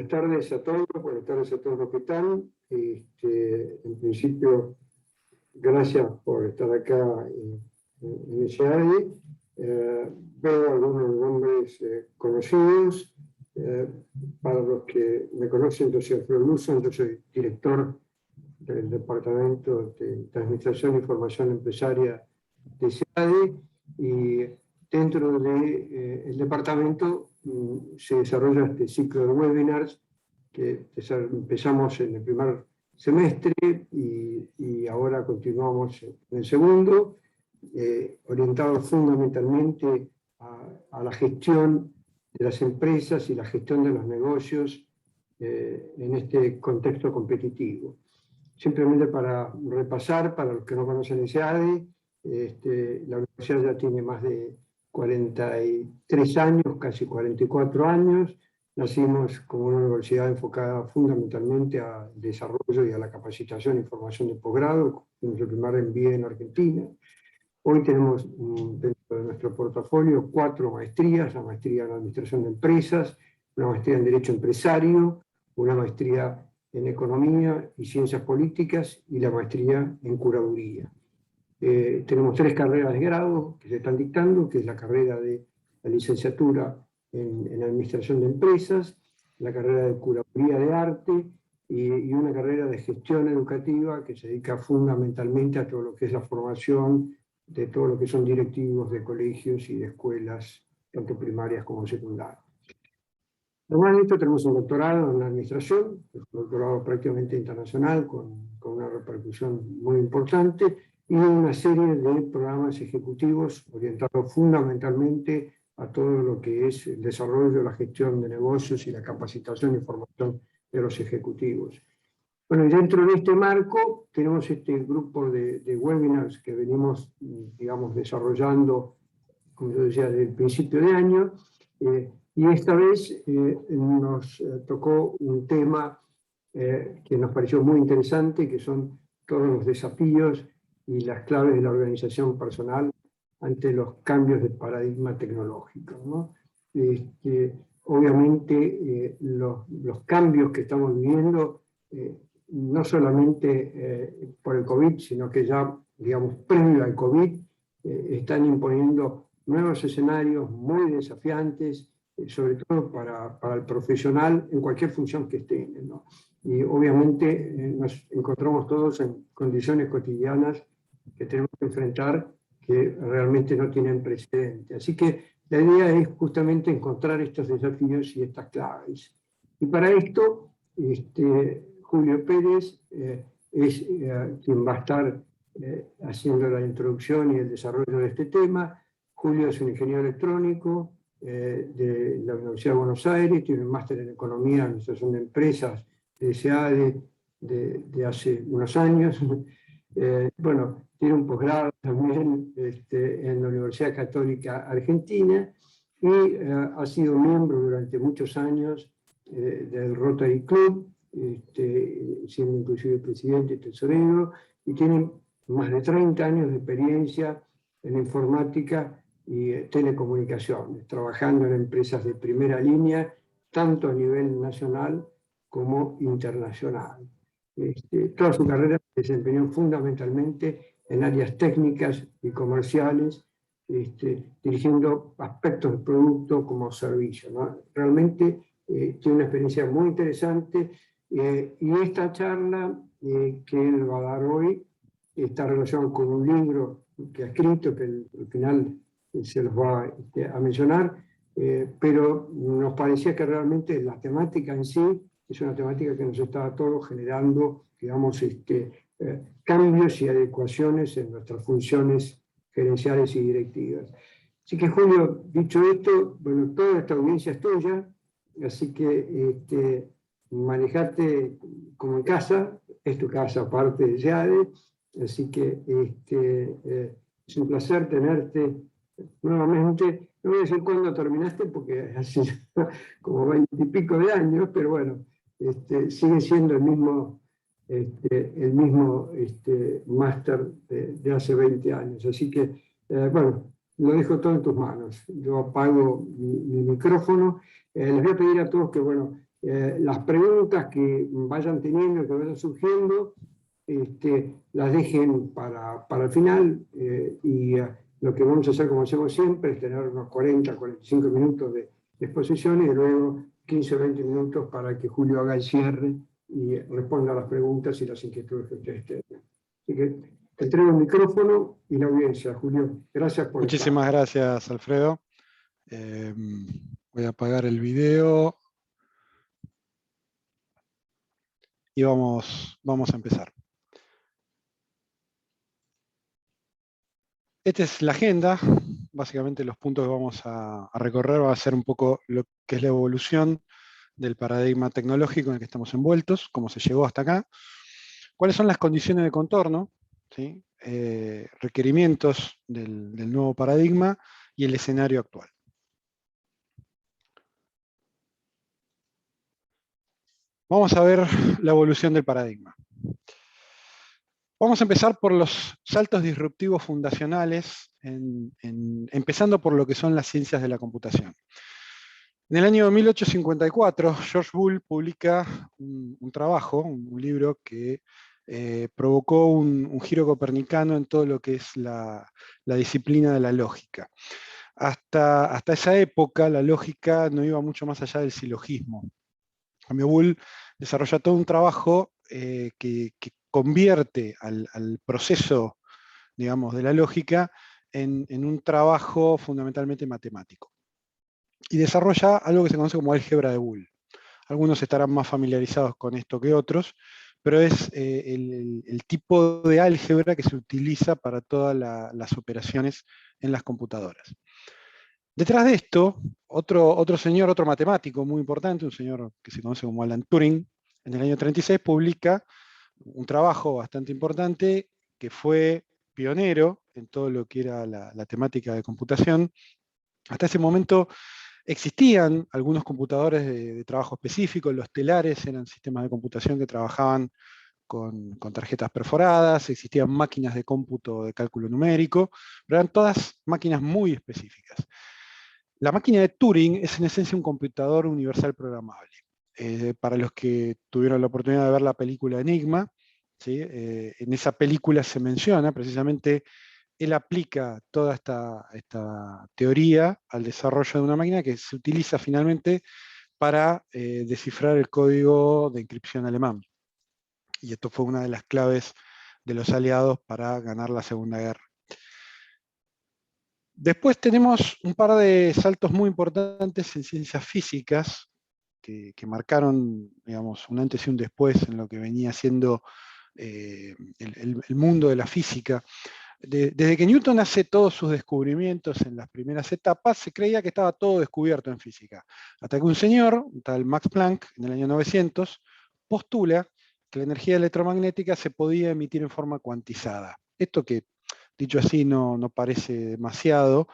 buenas tardes a todos los que están. En principio, gracias por estar acá en SEADI. Veo algunos nombres conocidos. Para los que me conocen, yo soy Alfredo Luzon, yo soy director del Departamento de Administración e Información Empresaria de SEADI, y dentro del departamento se desarrolla este ciclo de webinars que empezamos en el primer semestre y ahora continuamos en el segundo, orientados fundamentalmente a la gestión de las empresas y la gestión de los negocios en este contexto competitivo. Simplemente para repasar, para los que no conocen el SEADI, la universidad ya tiene más de 43 años, casi 44 años. Nacimos como una universidad enfocada fundamentalmente al desarrollo y a la capacitación y formación de posgrado. Fuimos el primer MBA en Argentina. Hoy tenemos dentro de nuestro portafolio 4 maestrías: la maestría en Administración de Empresas, una maestría en Derecho Empresario, una maestría en Economía y Ciencias Políticas y la maestría en Curaduría. Tenemos 3 carreras de grado que se están dictando, que es la carrera de la licenciatura en Administración de Empresas, la carrera de Curaduría de Arte y una carrera de Gestión Educativa que se dedica fundamentalmente a todo lo que es la formación de todo lo que son directivos de colegios y de escuelas, tanto primarias como secundarias. Además de esto, tenemos un doctorado en Administración, un doctorado prácticamente internacional, con una repercusión muy importante, y una serie de programas ejecutivos orientados fundamentalmente a todo lo que es el desarrollo, la gestión de negocios y la capacitación y formación de los ejecutivos. Bueno, y dentro de este marco tenemos este grupo de webinars que venimos, digamos, desarrollando, como yo decía, desde el principio de año, y esta vez nos tocó un tema que nos pareció muy interesante, que son todos los desafíos y las claves de la organización personal ante los cambios de paradigma tecnológico, ¿no? Obviamente los cambios que estamos viviendo, no solamente por el COVID, sino que ya, digamos, previo al COVID, están imponiendo nuevos escenarios muy desafiantes, sobre todo para el profesional en cualquier función que esté, ¿no? Y obviamente nos encontramos todos en condiciones cotidianas que tenemos que enfrentar, que realmente no tienen precedente. Así que la idea es justamente encontrar estos desafíos y estas claves. Y para esto, Julio Pérez es quien va a estar haciendo la introducción y el desarrollo de este tema. Julio es un ingeniero electrónico de la Universidad de Buenos Aires, tiene un máster en Economía y Administración de Empresas de SEADE de hace unos años. Bueno, tiene un posgrado también en la Universidad Católica Argentina y ha sido miembro durante muchos años del Rotary Club, siendo inclusive presidente y tesorero, y tiene más de 30 años de experiencia en informática y telecomunicaciones, trabajando en empresas de primera línea, tanto a nivel nacional como internacional. Toda su carrera se desempeñó fundamentalmente en áreas técnicas y comerciales, dirigiendo aspectos del producto como servicio, ¿no? Realmente tiene una experiencia muy interesante, y esta charla que él va a dar hoy está relacionada con un libro que ha escrito, que al final se los va a mencionar, pero nos parecía que realmente la temática en sí es una temática que nos está a todos generando, digamos, cambios y adecuaciones en nuestras funciones gerenciales y directivas. Así que, Julio, dicho esto, bueno, toda esta audiencia es tuya, así que manejarte como en casa, es tu casa aparte de SEADE, así que es un placer tenerte nuevamente. No voy a decir cuándo terminaste, porque hace como 20 y pico de años, pero bueno, sigue siendo el mismo máster de hace 20 años. Así que, bueno, lo dejo todo en tus manos. Yo apago mi micrófono. Les voy a pedir a todos que, bueno, las preguntas que vayan teniendo, que vayan surgiendo, las dejen para el final, y lo que vamos a hacer, como hacemos siempre, es tener unos 40, 45 minutos de exposición y luego 15 o 20 minutos para que Julio haga el cierre y responda a las preguntas y las inquietudes que ustedes tengan. Así que te entrego el micrófono y la audiencia, Julio. Gracias por estar. Muchísimas gracias, Alfredo. Voy a apagar el video y vamos a empezar. Esta es la agenda. Básicamente los puntos que vamos a recorrer va a ser un poco lo que es la evolución del paradigma tecnológico en el que estamos envueltos, cómo se llegó hasta acá, cuáles son las condiciones de contorno, ¿sí? Requerimientos del nuevo paradigma y el escenario actual. Vamos a ver la evolución del paradigma. Vamos a empezar por los saltos disruptivos fundacionales, empezando por lo que son las ciencias de la computación. En el año 1854, George Boole publica un trabajo, un libro que provocó un giro copernicano en todo lo que es la disciplina de la lógica. Hasta esa época, la lógica no iba mucho más allá del silogismo. Boole desarrolla todo un trabajo que convierte al proceso, digamos, de la lógica en un trabajo fundamentalmente matemático. Y desarrolla algo que se conoce como álgebra de Boole. Algunos estarán más familiarizados con esto que otros, pero es el tipo de álgebra que se utiliza para todas las operaciones en las computadoras. Detrás de esto, otro señor, otro matemático muy importante, un señor que se conoce como Alan Turing, en el año 36 publica un trabajo bastante importante que fue pionero en todo lo que era la temática de computación. Hasta ese momento existían algunos computadores de trabajo específico, los telares eran sistemas de computación que trabajaban con tarjetas perforadas, existían máquinas de cómputo de cálculo numérico, pero eran todas máquinas muy específicas. La máquina de Turing es en esencia un computador universal programable. Para los que tuvieron la oportunidad de ver la película Enigma, ¿sí? En esa película se menciona precisamente, él aplica toda esta teoría al desarrollo de una máquina que se utiliza finalmente para descifrar el código de encripción alemán. Y esto fue una de las claves de los aliados para ganar la Segunda Guerra. Después tenemos un par de saltos muy importantes en ciencias físicas que marcaron, digamos, un antes y un después en lo que venía siendo el mundo de la física. Desde que Newton hace todos sus descubrimientos en las primeras etapas, se creía que estaba todo descubierto en física. Hasta que un señor, un tal Max Planck, en el año 900, postula que la energía electromagnética se podía emitir en forma cuantizada. Esto que, dicho así, no parece demasiado,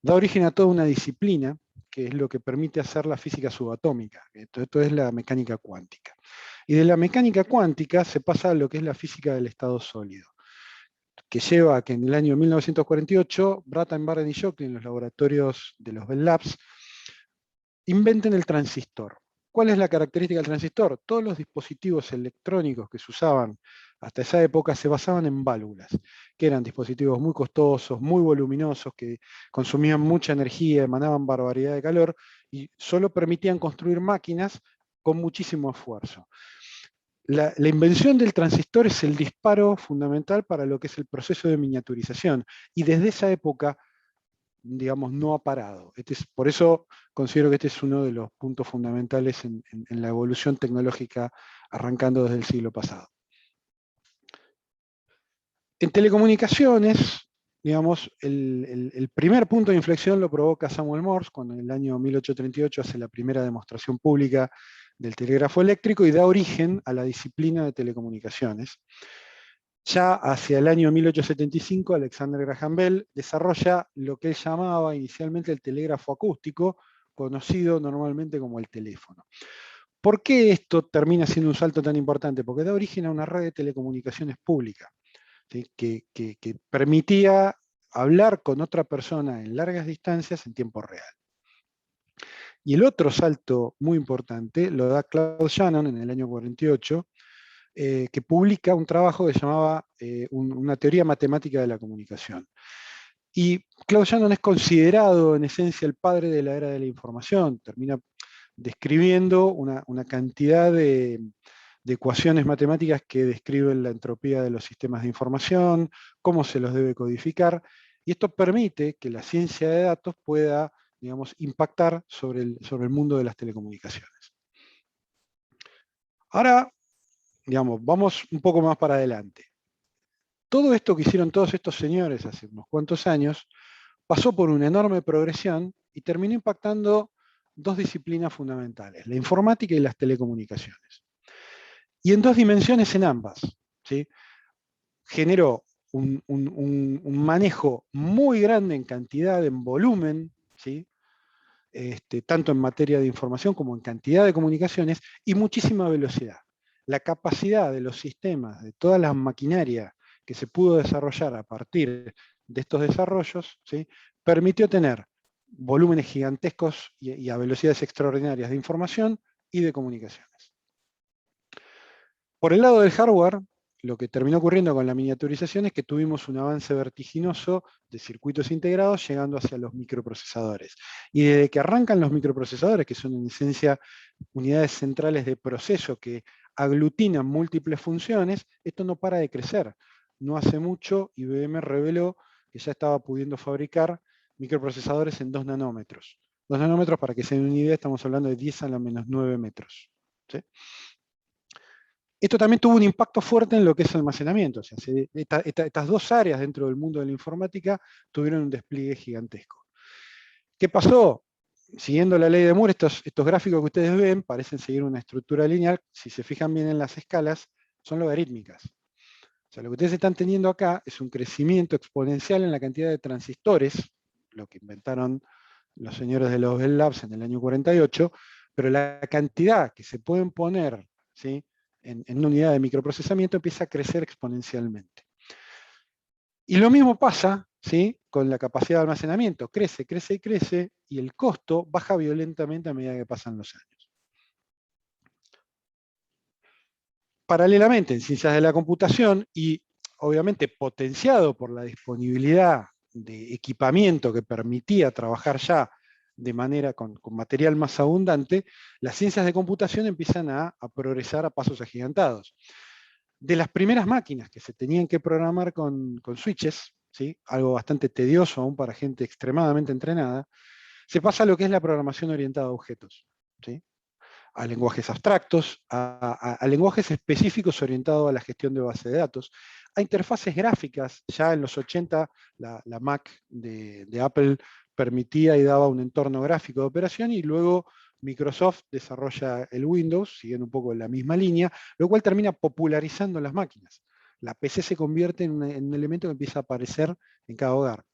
da origen a toda una disciplina, que es lo que permite hacer la física subatómica. Esto es la mecánica cuántica. Y de la mecánica cuántica se pasa a lo que es la física del estado sólido, que lleva a que en el año 1948 Brattain, Barren y Shockley, en los laboratorios de los Bell Labs, inventen el transistor. ¿Cuál es la característica del transistor? Todos los dispositivos electrónicos que se usaban hasta esa época se basaban en válvulas, que eran dispositivos muy costosos, muy voluminosos, que consumían mucha energía, emanaban barbaridad de calor, y solo permitían construir máquinas con muchísimo esfuerzo. La invención del transistor es el disparo fundamental para lo que es el proceso de miniaturización, y desde esa época, digamos, no ha parado. Por eso considero que este es uno de los puntos fundamentales en la evolución tecnológica arrancando desde el siglo pasado. En telecomunicaciones, digamos, el primer punto de inflexión lo provoca Samuel Morse, cuando en el año 1838 hace la primera demostración pública del telégrafo eléctrico y da origen a la disciplina de telecomunicaciones. Ya hacia el año 1875, Alexander Graham Bell desarrolla lo que él llamaba inicialmente el telégrafo acústico, conocido normalmente como el teléfono. ¿Por qué esto termina siendo un salto tan importante? Porque da origen a una red de telecomunicaciones pública, ¿sí? que permitía hablar con otra persona en largas distancias en tiempo real. Y el otro salto muy importante lo da Claude Shannon en el año 48, que publica un trabajo que se llamaba una teoría matemática de la comunicación. Y Claude Shannon es considerado en esencia el padre de la era de la información, termina describiendo una cantidad de ecuaciones matemáticas que describen la entropía de los sistemas de información, cómo se los debe codificar, y esto permite que la ciencia de datos pueda, digamos, impactar sobre el mundo de las telecomunicaciones. Ahora, digamos, vamos un poco más para adelante. Todo esto que hicieron todos estos señores hace unos cuantos años pasó por una enorme progresión y terminó impactando dos disciplinas fundamentales, la informática y las telecomunicaciones. Y en dos dimensiones en ambas, ¿sí? Generó un manejo muy grande en cantidad, en volumen, ¿sí? Tanto en materia de información como en cantidad de comunicaciones, y muchísima velocidad. La capacidad de los sistemas, de todas las maquinarias que se pudo desarrollar a partir de estos desarrollos, ¿sí? Permitió tener volúmenes gigantescos y a velocidades extraordinarias de información y de comunicaciones. Por el lado del hardware, lo que terminó ocurriendo con la miniaturización es que tuvimos un avance vertiginoso de circuitos integrados llegando hacia los microprocesadores. Y desde que arrancan los microprocesadores, que son en esencia unidades centrales de proceso que aglutinan múltiples funciones, esto no para de crecer. No hace mucho IBM reveló que ya estaba pudiendo fabricar microprocesadores en 2 nanómetros. 2 nanómetros, para que se den una idea, estamos hablando de 10 a la menos 9 metros. ¿Sí? Esto también tuvo un impacto fuerte en lo que es almacenamiento. O sea, estas dos áreas dentro del mundo de la informática tuvieron un despliegue gigantesco. ¿Qué pasó? Siguiendo la ley de Moore, estos gráficos que ustedes ven parecen seguir una estructura lineal. Si se fijan bien en las escalas, son logarítmicas. O sea, lo que ustedes están teniendo acá es un crecimiento exponencial en la cantidad de transistores, lo que inventaron los señores de los Bell Labs en el año 48, pero la cantidad que se pueden poner, ¿sí?, en una unidad de microprocesamiento empieza a crecer exponencialmente. Y lo mismo pasa, ¿sí?, con la capacidad de almacenamiento. Crece, crece y crece, y el costo baja violentamente a medida que pasan los años. Paralelamente, en ciencias de la computación, y obviamente potenciado por la disponibilidad de equipamiento que permitía trabajar ya de manera con material más abundante, las ciencias de computación empiezan a progresar a pasos agigantados. De las primeras máquinas que se tenían que programar con switches, ¿sí?, algo bastante tedioso aún para gente extremadamente entrenada, se pasa a lo que es la programación orientada a objetos, ¿sí?, a lenguajes abstractos, a lenguajes específicos orientados a la gestión de base de datos, a interfaces gráficas. Ya en los 80 la Mac de Apple permitía y daba un entorno gráfico de operación, y luego Microsoft desarrolla el Windows, siguiendo un poco la misma línea, lo cual termina popularizando las máquinas. La PC se convierte en un elemento que empieza a aparecer en cada hogar.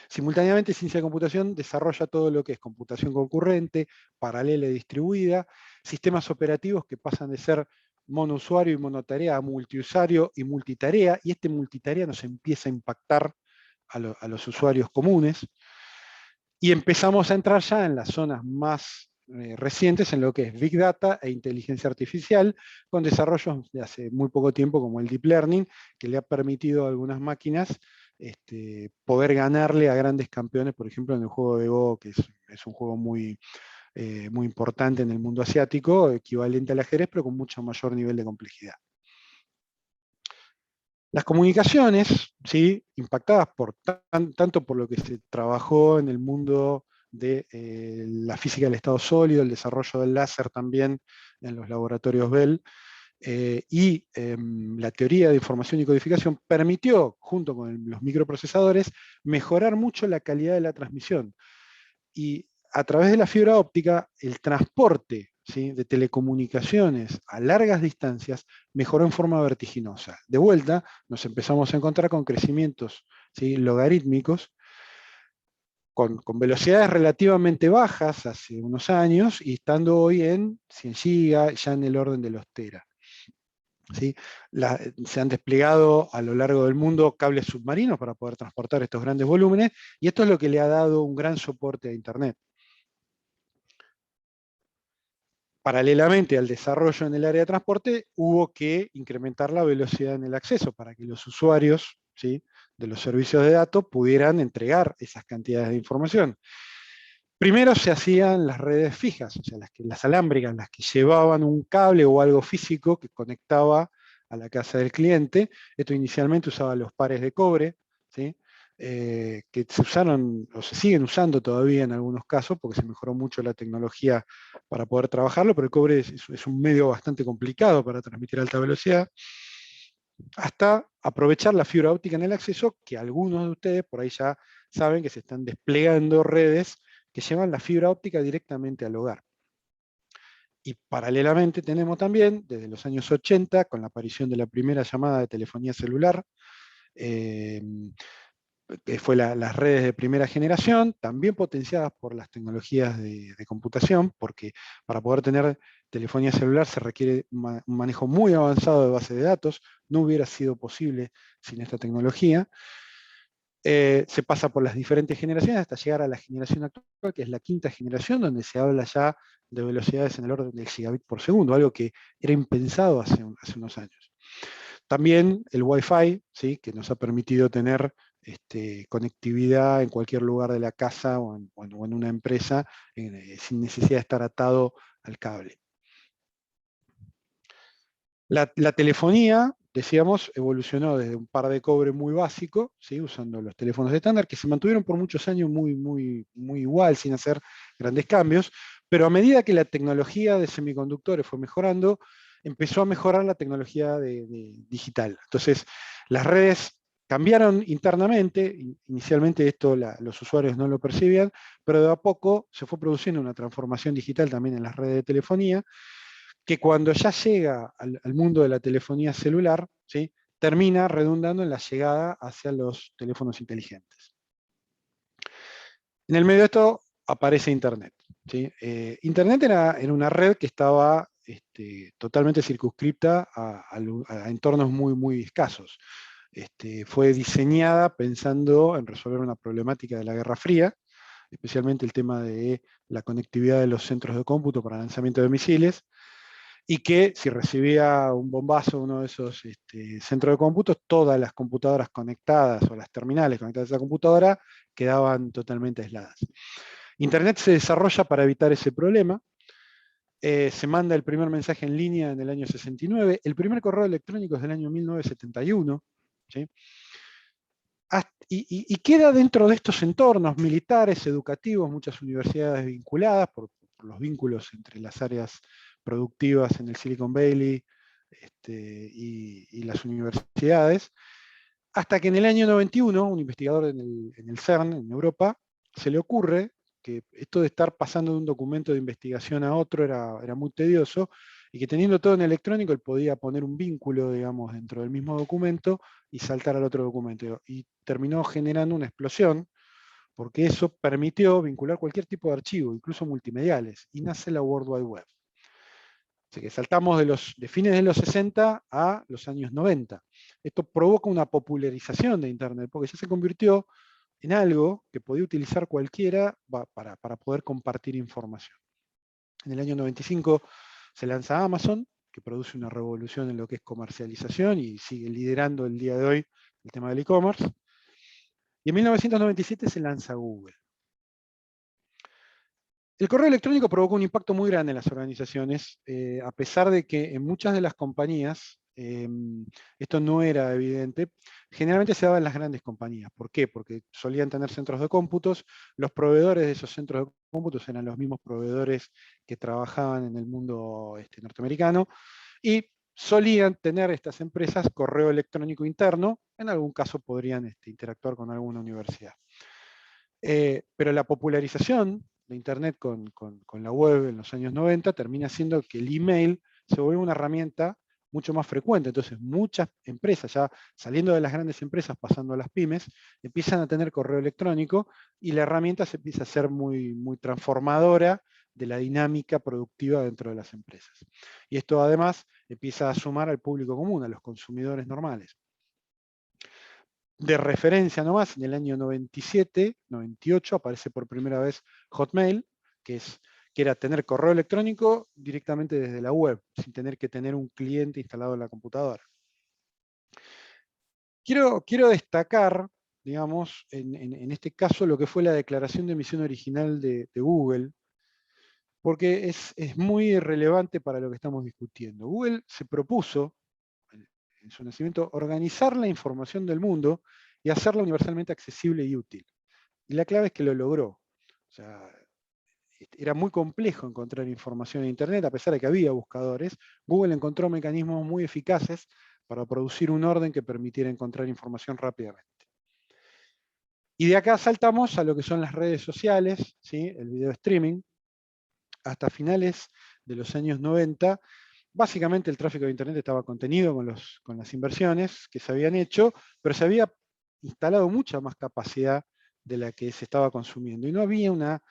Simultáneamente, ciencia de computación desarrolla todo lo que es computación concurrente, paralela y distribuida, sistemas operativos que pasan de ser monousuario y monotarea a multiusuario y multitarea, y este multitarea nos empieza a impactar a los usuarios comunes, y empezamos a entrar ya en las zonas más recientes en lo que es Big Data e inteligencia artificial, con desarrollos de hace muy poco tiempo como el Deep Learning, que le ha permitido a algunas máquinas poder ganarle a grandes campeones, por ejemplo en el juego de Go, que es un juego muy importante en el mundo asiático, equivalente al ajedrez, pero con mucho mayor nivel de complejidad. Las comunicaciones, ¿sí?, impactadas tanto por lo que se trabajó en el mundo de la física del estado sólido, el desarrollo del láser también en los laboratorios Bell, y la teoría de información y codificación permitió, junto con los microprocesadores, mejorar mucho la calidad de la transmisión. Y a través de la fibra óptica, el transporte, ¿sí?, de telecomunicaciones a largas distancias mejoró en forma vertiginosa. De vuelta, nos empezamos a encontrar con crecimientos, ¿sí?, logarítmicos, con velocidades relativamente bajas hace unos años, y estando hoy en 100 GB, ya en el orden de los tera. ¿Sí? Se han desplegado a lo largo del mundo cables submarinos para poder transportar estos grandes volúmenes, y esto es lo que le ha dado un gran soporte a Internet. paralelamente al desarrollo en el área de transporte, hubo que incrementar la velocidad en el acceso para que los usuarios, ¿sí?, de los servicios de datos pudieran entregar esas cantidades de información. Primero se hacían las redes fijas, o sea, las alámbricas, las que llevaban un cable o algo físico que conectaba a la casa del cliente. Esto inicialmente usaba los pares de cobre, ¿sí?, que se usaron o se siguen usando todavía en algunos casos porque se mejoró mucho la tecnología para poder trabajarlo, pero el cobre es un medio bastante complicado para transmitir alta velocidad, hasta aprovechar la fibra óptica en el acceso, que algunos de ustedes por ahí ya saben que se están desplegando redes que llevan la fibra óptica directamente al hogar. Y paralelamente tenemos también, desde los años 80, con la aparición de la primera llamada de telefonía celular, que fue las redes de primera generación, también potenciadas por las tecnologías de computación, porque para poder tener telefonía celular se requiere un manejo muy avanzado de base de datos, no hubiera sido posible sin esta tecnología. Se pasa por las diferentes generaciones hasta llegar a la generación actual, que es la quinta generación, donde se habla ya de velocidades en el orden del gigabit por segundo, algo que era impensado hace unos años. También el Wi-Fi, ¿sí?, que nos ha permitido tener conectividad en cualquier lugar de la casa o en una empresa sin necesidad de estar atado al cable. La telefonía, decíamos, evolucionó desde un par de cobre muy básico, ¿sí?, usando los teléfonos estándar, que se mantuvieron por muchos años muy igual, sin hacer grandes cambios, pero a medida que la tecnología de semiconductores fue mejorando, empezó a mejorar la tecnología digital. Entonces, las redes cambiaron internamente, inicialmente esto los usuarios no lo percibían, pero de a poco se fue produciendo una transformación digital también en las redes de telefonía, que cuando ya llega al mundo de la telefonía celular, ¿sí?, termina redundando en la llegada hacia los teléfonos inteligentes. En el medio de esto aparece Internet, ¿sí? Internet era una red que estaba totalmente circunscripta a entornos muy escasos. Fue diseñada pensando en resolver una problemática de la Guerra Fría, especialmente el tema de la conectividad de los centros de cómputo para lanzamiento de misiles, y que si recibía un bombazo uno de esos centros de cómputos, todas las computadoras conectadas o las terminales conectadas a esa computadora quedaban totalmente aisladas. Internet se desarrolla para evitar ese problema. Se manda el primer mensaje en línea en el año 69, el primer correo electrónico es del año 1971, ¿sí? Y queda dentro de estos entornos militares, educativos, muchas universidades vinculadas por los vínculos entre las áreas productivas en el Silicon Valley y las universidades, hasta que en el año 91, un investigador en el CERN, en Europa, se le ocurre que esto de estar pasando de un documento de investigación a otro era muy tedioso, y que teniendo todo en electrónico, él podía poner un vínculo, digamos, dentro del mismo documento y saltar al otro documento. Y terminó generando una explosión, porque eso permitió vincular cualquier tipo de archivo, incluso multimediales, y nace la World Wide Web. Así que saltamos de fines de los 60 a los años 90. Esto provoca una popularización de Internet, porque ya se convirtió en algo que podía utilizar cualquiera para poder compartir información. En el año 95 se lanza Amazon, que produce una revolución en lo que es comercialización y sigue liderando el día de hoy el tema del e-commerce. Y en 1997 se lanza Google. El correo electrónico provocó un impacto muy grande en las organizaciones, a pesar de que en muchas de las compañías esto no era evidente. Generalmente se daba en las grandes compañías. ¿Por qué? Porque solían tener centros de cómputos, los proveedores de esos centros de cómputos eran los mismos proveedores que trabajaban en el mundo norteamericano, y solían tener estas empresas correo electrónico interno, en algún caso podrían interactuar con alguna universidad. Pero la popularización de Internet con la web en los años 90 termina haciendo que el email se vuelva una herramienta mucho más frecuente. Entonces muchas empresas, ya saliendo de las grandes empresas, pasando a las pymes, empiezan a tener correo electrónico, y la herramienta se empieza a ser muy transformadora de la dinámica productiva dentro de las empresas. Y esto además empieza a sumar al público común, a los consumidores normales. De referencia nomás, en el año 97, 98, aparece por primera vez Hotmail, que que era tener correo electrónico directamente desde la web, sin tener que tener un cliente instalado en la computadora. Quiero destacar, digamos, en este caso, lo que fue la declaración de misión original de Google, porque es muy relevante para lo que estamos discutiendo. Google se propuso, en su nacimiento, organizar la información del mundo y hacerla universalmente accesible y útil. Y la clave es que lo logró. O sea, era muy complejo encontrar información en Internet, a pesar de que había buscadores. Google encontró mecanismos muy eficaces para producir un orden que permitiera encontrar información rápidamente. Y de acá saltamos a lo que son las redes sociales, ¿sí? El video streaming. Hasta finales de los años 90, básicamente el tráfico de Internet estaba contenido con las inversiones que se habían hecho, pero se había instalado mucha más capacidad de la que se estaba consumiendo. Y no había una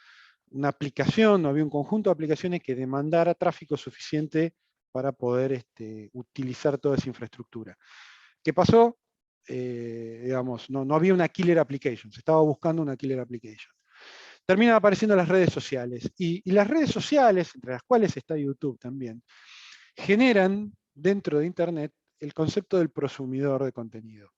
aplicación, no había un conjunto de aplicaciones que demandara tráfico suficiente para poder utilizar toda esa infraestructura. ¿Qué pasó? Digamos, no había una killer application, se estaba buscando una killer application. Terminan apareciendo las redes sociales. Y las redes sociales, entre las cuales está YouTube también, generan dentro de Internet el concepto del prosumidor de contenido.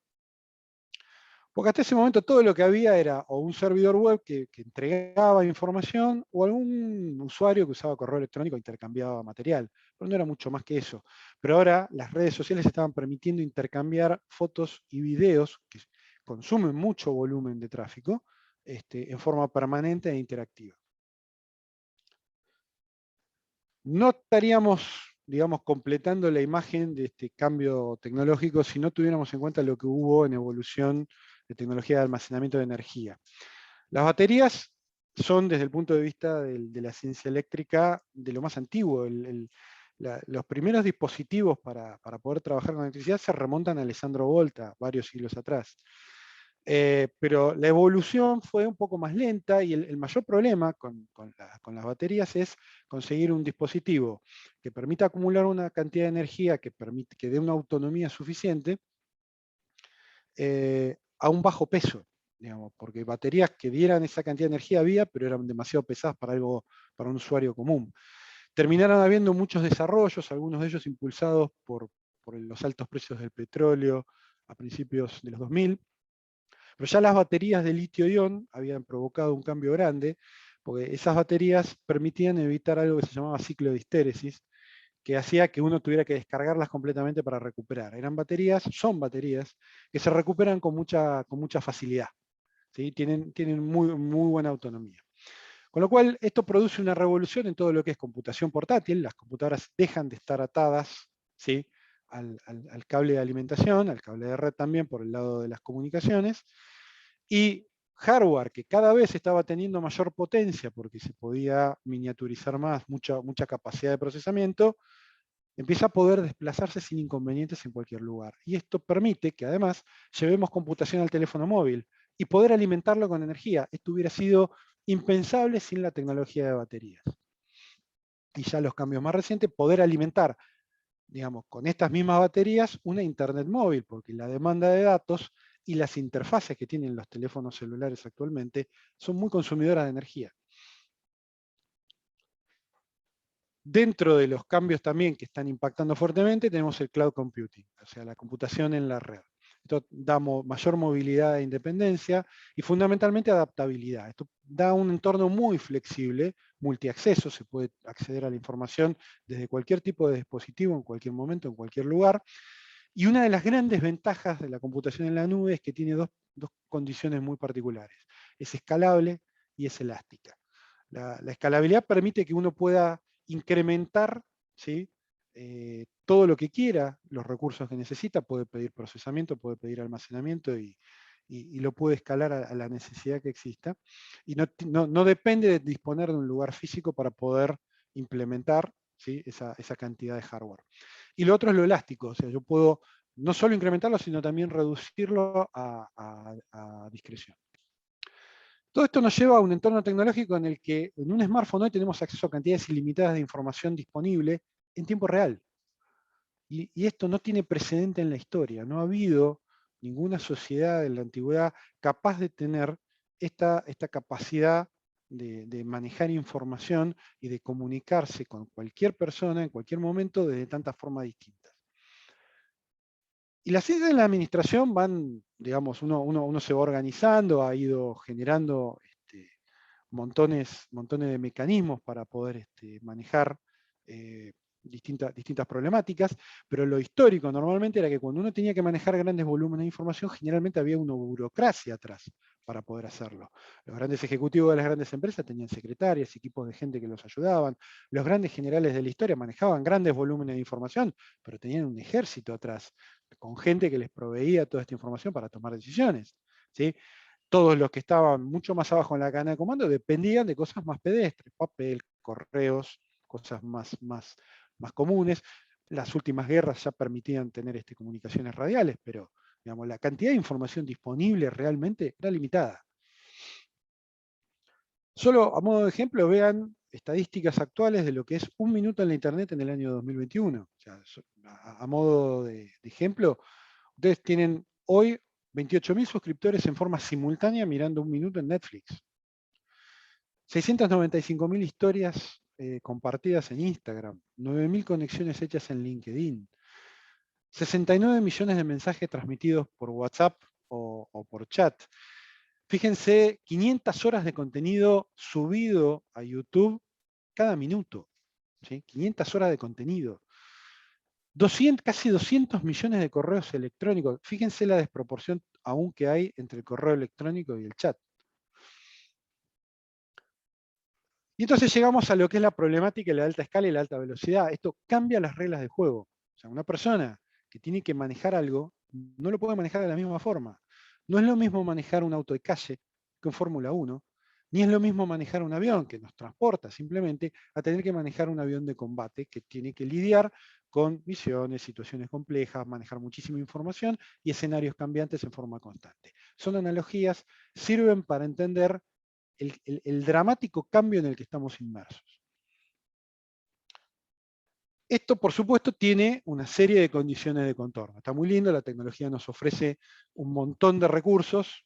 Porque hasta ese momento todo lo que había era o un servidor web que entregaba información o algún usuario que usaba correo electrónico e intercambiaba material. Pero no era mucho más que eso. Pero ahora las redes sociales estaban permitiendo intercambiar fotos y videos que consumen mucho volumen de tráfico en forma permanente e interactiva. No estaríamos, digamos, completando la imagen de este cambio tecnológico si no tuviéramos en cuenta lo que hubo en evolución de tecnología de almacenamiento de energía. Las baterías son, desde el punto de vista de la ciencia eléctrica, de lo más antiguo. Los primeros dispositivos para poder trabajar con electricidad se remontan a Alessandro Volta, varios siglos atrás. Pero la evolución fue un poco más lenta y el mayor problema con las baterías es conseguir un dispositivo que permita acumular una cantidad de energía que dé una autonomía suficiente a un bajo peso, digamos, porque baterías que dieran esa cantidad de energía había, pero eran demasiado pesadas para un usuario común. Terminaron habiendo muchos desarrollos, algunos de ellos impulsados por los altos precios del petróleo a principios de los 2000, pero ya las baterías de litio-ion habían provocado un cambio grande, porque esas baterías permitían evitar algo que se llamaba ciclo de histéresis, que hacía que uno tuviera que descargarlas completamente para recuperar. Son baterías que se recuperan con mucha facilidad, ¿sí? Tienen muy buena autonomía. Con lo cual, esto produce una revolución en todo lo que es computación portátil. Las computadoras dejan de estar atadas, ¿sí?, al cable de alimentación, al cable de red también por el lado de las comunicaciones, y hardware que cada vez estaba teniendo mayor potencia porque se podía miniaturizar más, mucha capacidad de procesamiento, empieza a poder desplazarse sin inconvenientes en cualquier lugar. Y esto permite que además llevemos computación al teléfono móvil y poder alimentarlo con energía. Esto hubiera sido impensable sin la tecnología de baterías. Y ya los cambios más recientes, poder alimentar, digamos, con estas mismas baterías una internet móvil, porque la demanda de datos y las interfaces que tienen los teléfonos celulares actualmente son muy consumidoras de energía. Dentro de los cambios también que están impactando fuertemente tenemos el cloud computing, o sea, la computación en la red. Esto da mayor movilidad e independencia y fundamentalmente adaptabilidad. Esto da un entorno muy flexible, multiacceso, se puede acceder a la información desde cualquier tipo de dispositivo, en cualquier momento, en cualquier lugar. Y una de las grandes ventajas de la computación en la nube es que tiene dos condiciones muy particulares. Es escalable y es elástica. La escalabilidad permite que uno pueda incrementar, ¿sí?, todo lo que quiera, los recursos que necesita, puede pedir procesamiento, puede pedir almacenamiento y lo puede escalar a la necesidad que exista. Y no depende de disponer de un lugar físico para poder implementar, ¿sí?, esa cantidad de hardware. Y lo otro es lo elástico, o sea, yo puedo no solo incrementarlo, sino también reducirlo a discreción. Todo esto nos lleva a un entorno tecnológico en el que en un smartphone hoy tenemos acceso a cantidades ilimitadas de información disponible en tiempo real. Y esto no tiene precedente en la historia. No ha habido ninguna sociedad en la antigüedad capaz de tener esta capacidad de manejar información y de comunicarse con cualquier persona en cualquier momento desde tantas formas distintas. Y las ciencias de la administración van, digamos, uno se va organizando, ha ido generando montones de mecanismos para poder manejar distintas problemáticas, pero lo histórico normalmente era que cuando uno tenía que manejar grandes volúmenes de información, generalmente había una burocracia atrás para poder hacerlo. Los grandes ejecutivos de las grandes empresas tenían secretarias, equipos de gente que los ayudaban. Los grandes generales de la historia manejaban grandes volúmenes de información, pero tenían un ejército atrás, con gente que les proveía toda esta información para tomar decisiones, ¿sí? Todos los que estaban mucho más abajo en la cadena de comando dependían de cosas más pedestres, papel, correos, cosas más comunes. Las últimas guerras ya permitían tener comunicaciones radiales, pero digamos, la cantidad de información disponible realmente era limitada. Solo a modo de ejemplo, vean estadísticas actuales de lo que es un minuto en la Internet en el año 2021. O sea, a modo de ejemplo, ustedes tienen hoy 28.000 suscriptores en forma simultánea mirando un minuto en Netflix. 695.000 historias compartidas en Instagram. 9.000 conexiones hechas en LinkedIn. 69 millones de mensajes transmitidos por WhatsApp o por chat. Fíjense, 500 horas de contenido subido a YouTube cada minuto. ¿Sí? 500 horas de contenido. Casi 200 millones de correos electrónicos. Fíjense la desproporción aún que hay entre el correo electrónico y el chat. Y entonces llegamos a lo que es la problemática de la alta escala y la alta velocidad. Esto cambia las reglas de juego. O sea, una persona que tiene que manejar algo no lo puede manejar de la misma forma. No es lo mismo manejar un auto de calle que un Fórmula 1, ni es lo mismo manejar un avión que nos transporta simplemente a tener que manejar un avión de combate que tiene que lidiar con misiones, situaciones complejas, manejar muchísima información y escenarios cambiantes en forma constante. Son analogías, sirven para entender el dramático cambio en el que estamos inmersos. Esto, por supuesto, tiene una serie de condiciones de contorno. Está muy lindo, la tecnología nos ofrece un montón de recursos,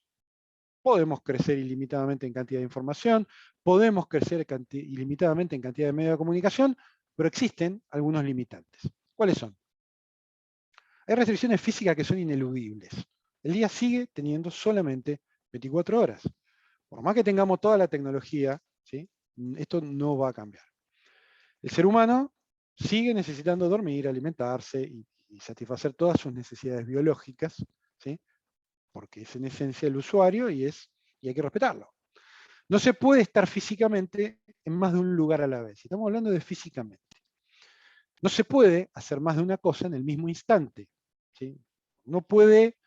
podemos crecer ilimitadamente en cantidad de información, podemos crecer ilimitadamente en cantidad de medios de comunicación, pero existen algunos limitantes. ¿Cuáles son? Hay restricciones físicas que son ineludibles. El día sigue teniendo solamente 24 horas. Por más que tengamos toda la tecnología, ¿sí? Esto no va a cambiar. El ser humano sigue necesitando dormir, alimentarse y satisfacer todas sus necesidades biológicas, ¿sí? Porque es en esencia el usuario y hay que respetarlo. No se puede estar físicamente en más de un lugar a la vez. Estamos hablando de físicamente. No se puede hacer más de una cosa en el mismo instante, ¿sí? No puede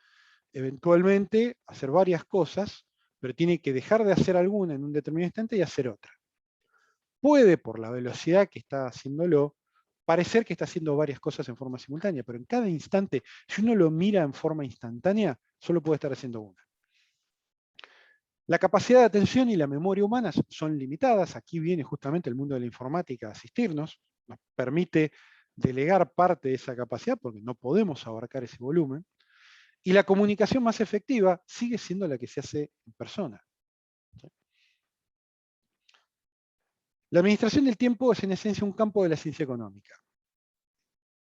eventualmente hacer varias cosas, pero tiene que dejar de hacer alguna en un determinado instante y hacer otra. Puede, por la velocidad que está haciéndolo, parecer que está haciendo varias cosas en forma simultánea, pero en cada instante, si uno lo mira en forma instantánea, solo puede estar haciendo una. La capacidad de atención y la memoria humanas son limitadas. Aquí viene justamente el mundo de la informática a asistirnos. Nos permite delegar parte de esa capacidad porque no podemos abarcar ese volumen. Y la comunicación más efectiva sigue siendo la que se hace en persona. La administración del tiempo es en esencia un campo de la ciencia económica.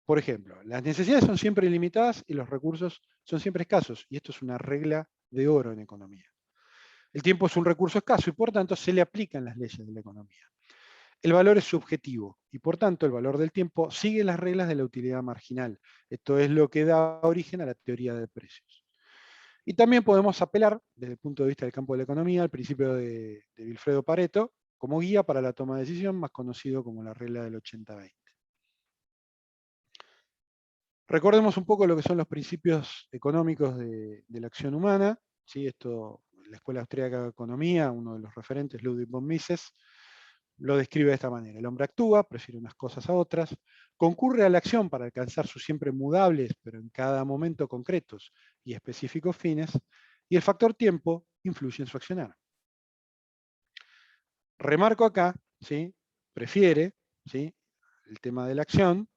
Por ejemplo, las necesidades son siempre ilimitadas y los recursos son siempre escasos. Y esto es una regla de oro en economía. El tiempo es un recurso escaso y por tanto se le aplican las leyes de la economía. El valor es subjetivo y por tanto el valor del tiempo sigue las reglas de la utilidad marginal. Esto es lo que da origen a la teoría de precios. Y también podemos apelar, desde el punto de vista del campo de la economía, al principio de Vilfredo Pareto, como guía para la toma de decisión, más conocido como la regla del 80-20. Recordemos un poco lo que son los principios económicos de la acción humana. ¿Sí? Esto, la Escuela Austríaca de Economía, uno de los referentes, Ludwig von Mises, lo describe de esta manera. El hombre actúa, prefiere unas cosas a otras, concurre a la acción para alcanzar sus siempre mudables, pero en cada momento concretos y específicos fines, y el factor tiempo influye en su accionar. Remarco acá, ¿sí? Prefiere, ¿sí? El tema de la acción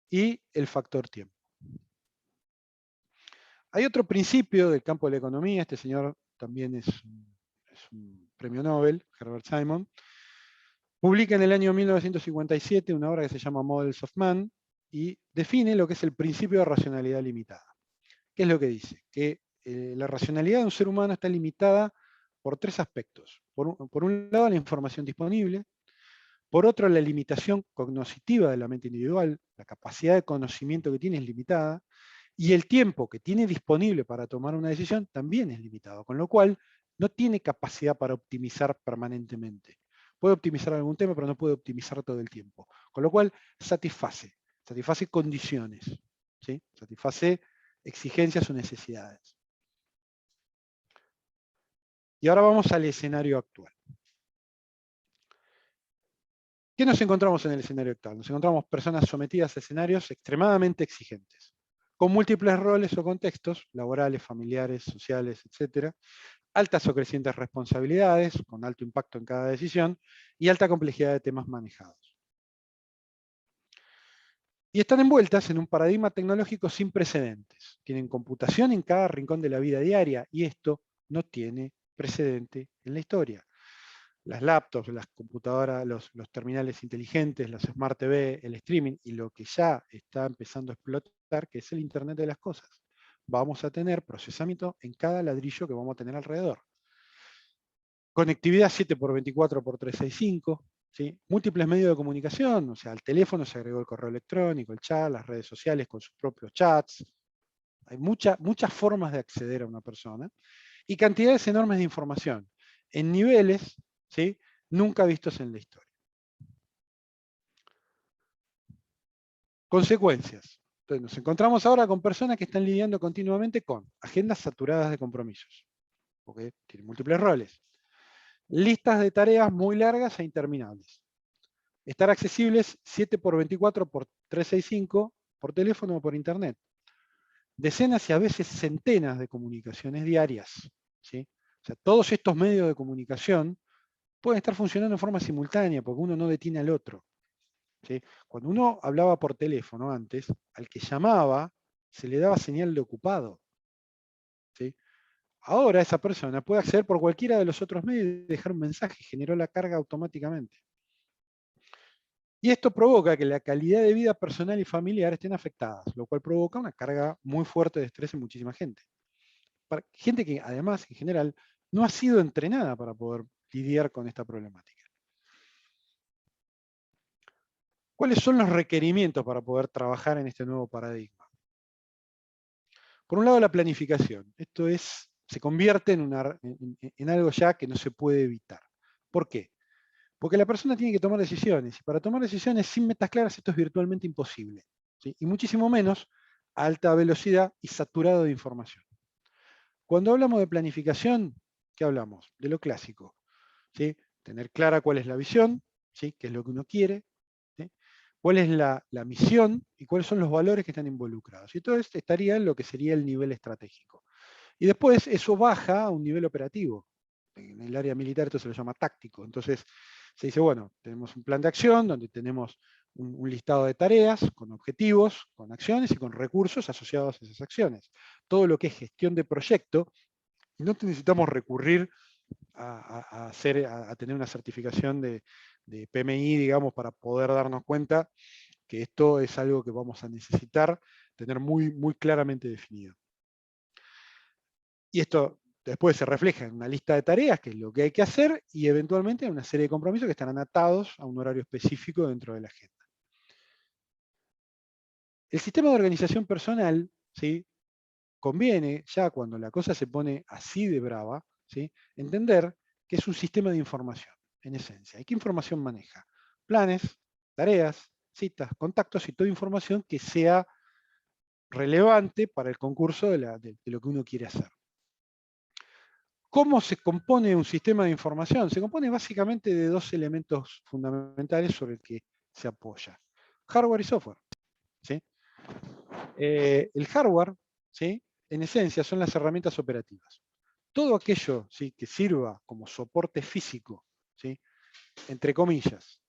y el factor tiempo. Hay otro principio del campo de la economía, este señor también es un premio Nobel, Herbert Simon, publica en el año 1957 una obra que se llama Models of Man y define lo que es el principio de racionalidad limitada. ¿Qué es lo que dice? Que la racionalidad de un ser humano está limitada por tres aspectos. Por un lado, la información disponible. Por otro, la limitación cognitiva de la mente individual. La capacidad de conocimiento que tiene es limitada. Y el tiempo que tiene disponible para tomar una decisión también es limitado. Con lo cual, no tiene capacidad para optimizar permanentemente. Puede optimizar algún tema, pero no puede optimizar todo el tiempo. Con lo cual, satisface condiciones, ¿sí? Satisface exigencias o necesidades. Y ahora vamos al escenario actual. ¿Qué nos encontramos en el escenario actual? Nos encontramos personas sometidas a escenarios extremadamente exigentes, con múltiples roles o contextos, laborales, familiares, sociales, etc., altas o crecientes responsabilidades, con alto impacto en cada decisión, y alta complejidad de temas manejados. Y están envueltas en un paradigma tecnológico sin precedentes. Tienen computación en cada rincón de la vida diaria, y esto no tiene precedente en la historia. Las laptops, las computadoras, los terminales inteligentes, los Smart TV, el streaming y lo que ya está empezando a explotar, que es el Internet de las cosas. Vamos a tener procesamiento en cada ladrillo que vamos a tener alrededor. Conectividad 7x24x365, ¿sí? Múltiples medios de comunicación, o sea, al teléfono se agregó el correo electrónico, el chat, las redes sociales con sus propios chats. Hay muchas formas de acceder a una persona y cantidades enormes de información en niveles, ¿sí?, nunca vistos en la historia. Consecuencias. Entonces nos encontramos ahora con personas que están lidiando continuamente con agendas saturadas de compromisos, porque tienen múltiples roles. Listas de tareas muy largas e interminables. Estar accesibles 7x24x365 por teléfono o por internet. Decenas y a veces centenas de comunicaciones diarias, ¿sí? O sea, todos estos medios de comunicación pueden estar funcionando en forma simultánea, porque uno no detiene al otro, ¿sí? Cuando uno hablaba por teléfono antes, al que llamaba se le daba señal de ocupado, ¿sí? Ahora esa persona puede acceder por cualquiera de los otros medios y dejar un mensaje, generó la carga automáticamente. Y esto provoca que la calidad de vida personal y familiar estén afectadas, lo cual provoca una carga muy fuerte de estrés en muchísima gente. Gente que además, en general, no ha sido entrenada para poder lidiar con esta problemática. ¿Cuáles son los requerimientos para poder trabajar en este nuevo paradigma? Por un lado, la planificación. Esto se convierte en algo ya que no se puede evitar. ¿Por qué? Porque la persona tiene que tomar decisiones, y para tomar decisiones sin metas claras esto es virtualmente imposible, ¿sí? Y muchísimo menos a alta velocidad y saturado de información. Cuando hablamos de planificación, ¿qué hablamos? De lo clásico, ¿sí? Tener clara cuál es la visión, ¿sí?, qué es lo que uno quiere, ¿sí?, cuál es la misión y cuáles son los valores que están involucrados. Y todo esto estaría en lo que sería el nivel estratégico. Y después eso baja a un nivel operativo. En el área militar esto se lo llama táctico. Entonces se dice, bueno, tenemos un plan de acción donde tenemos un listado de tareas, con objetivos, con acciones y con recursos asociados a esas acciones. Todo lo que es gestión de proyecto, no necesitamos recurrir a tener una certificación de PMI, digamos, para poder darnos cuenta que esto es algo que vamos a necesitar tener muy, muy claramente definido. Y esto después se refleja en una lista de tareas, que es lo que hay que hacer, y eventualmente en una serie de compromisos que estarán atados a un horario específico dentro de la agenda. El sistema de organización personal, ¿sí?, conviene, ya cuando la cosa se pone así de brava, ¿sí?, entender que es un sistema de información, en esencia. ¿Y qué información maneja? Planes, tareas, citas, contactos y toda información que sea relevante para el concurso de lo que uno quiere hacer. ¿Cómo se compone un sistema de información? Se compone básicamente de dos elementos fundamentales sobre el que se apoya: hardware y software, ¿sí? El hardware, ¿sí?, en esencia son las herramientas operativas. Todo aquello, ¿sí?, que sirva como soporte físico, ¿sí?, entre comillas,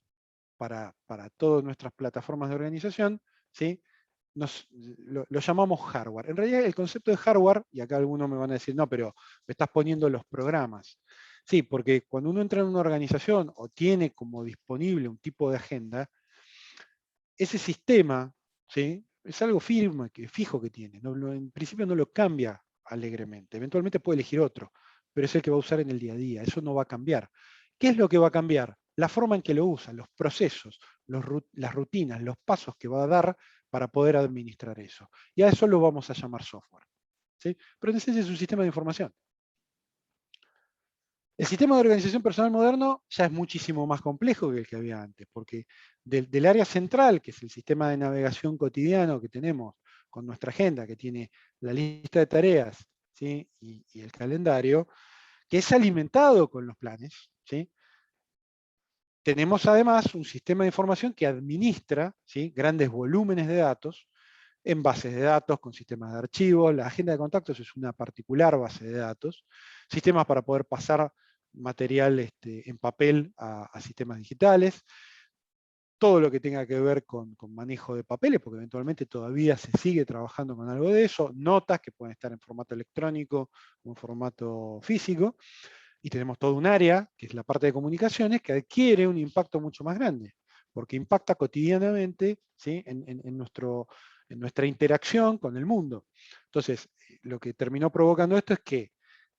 para todas nuestras plataformas de organización, ¿sí?, lo llamamos hardware. En realidad el concepto de hardware, y acá algunos me van a decir, no, pero me estás poniendo los programas. Sí, porque cuando uno entra en una organización o tiene como disponible un tipo de agenda, ese sistema, ¿sí?, es algo fijo que tiene. En principio no lo cambia alegremente. Eventualmente puede elegir otro, pero es el que va a usar en el día a día. Eso no va a cambiar. ¿Qué es lo que va a cambiar? La forma en que lo usa, los procesos, las rutinas, los pasos que va a dar para poder administrar eso. Y a eso lo vamos a llamar software, ¿sí? Pero en esencia es un sistema de información. El sistema de organización personal moderno ya es muchísimo más complejo que el que había antes, porque del área central, que es el sistema de navegación cotidiano que tenemos con nuestra agenda, que tiene la lista de tareas, ¿sí?, y el calendario, que es alimentado con los planes, ¿sí?, tenemos además un sistema de información que administra, ¿sí?, grandes volúmenes de datos en bases de datos, con sistemas de archivos. La agenda de contactos es una particular base de datos, sistemas para poder pasar material en papel a sistemas digitales, todo lo que tenga que ver con manejo de papeles, porque eventualmente todavía se sigue trabajando con algo de eso, notas que pueden estar en formato electrónico o en formato físico, y tenemos todo un área, que es la parte de comunicaciones, que adquiere un impacto mucho más grande, porque impacta cotidianamente, ¿sí?, en nuestra interacción con el mundo. Entonces, lo que terminó provocando esto es que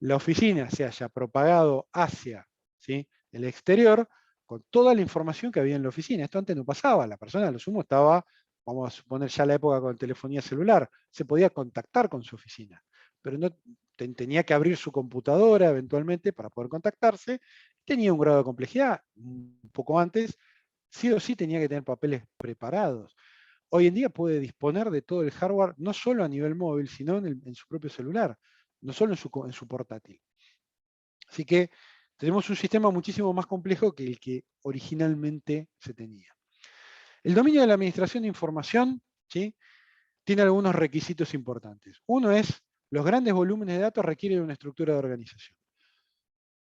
la oficina se haya propagado hacia, ¿sí?, el exterior con toda la información que había en la oficina. Esto antes no pasaba, la persona a lo sumo estaba, vamos a suponer ya la época con telefonía celular, se podía contactar con su oficina, pero no tenía que abrir su computadora eventualmente para poder contactarse, tenía un grado de complejidad un poco antes, sí o sí tenía que tener papeles preparados. Hoy en día puede disponer de todo el hardware, no solo a nivel móvil, sino en su propio celular, no solo en su portátil. Así que tenemos un sistema muchísimo más complejo que el que originalmente se tenía. El dominio de la administración de información, ¿sí?, tiene algunos requisitos importantes. Uno es, los grandes volúmenes de datos requieren una estructura de organización,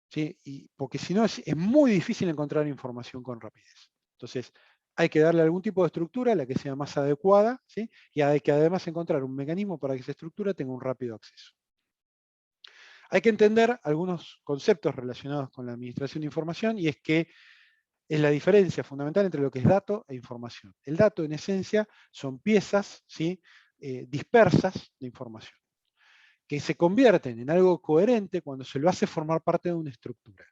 ¿sí?, porque si no es muy difícil encontrar información con rapidez. Entonces, hay que darle algún tipo de estructura, la que sea más adecuada, ¿sí?, y hay que además encontrar un mecanismo para que esa estructura tenga un rápido acceso. Hay que entender algunos conceptos relacionados con la administración de información, y es que es la diferencia fundamental entre lo que es dato e información. El dato, en esencia, son piezas, ¿sí?, dispersas de información, que se convierten en algo coherente cuando se lo hace formar parte de una estructura,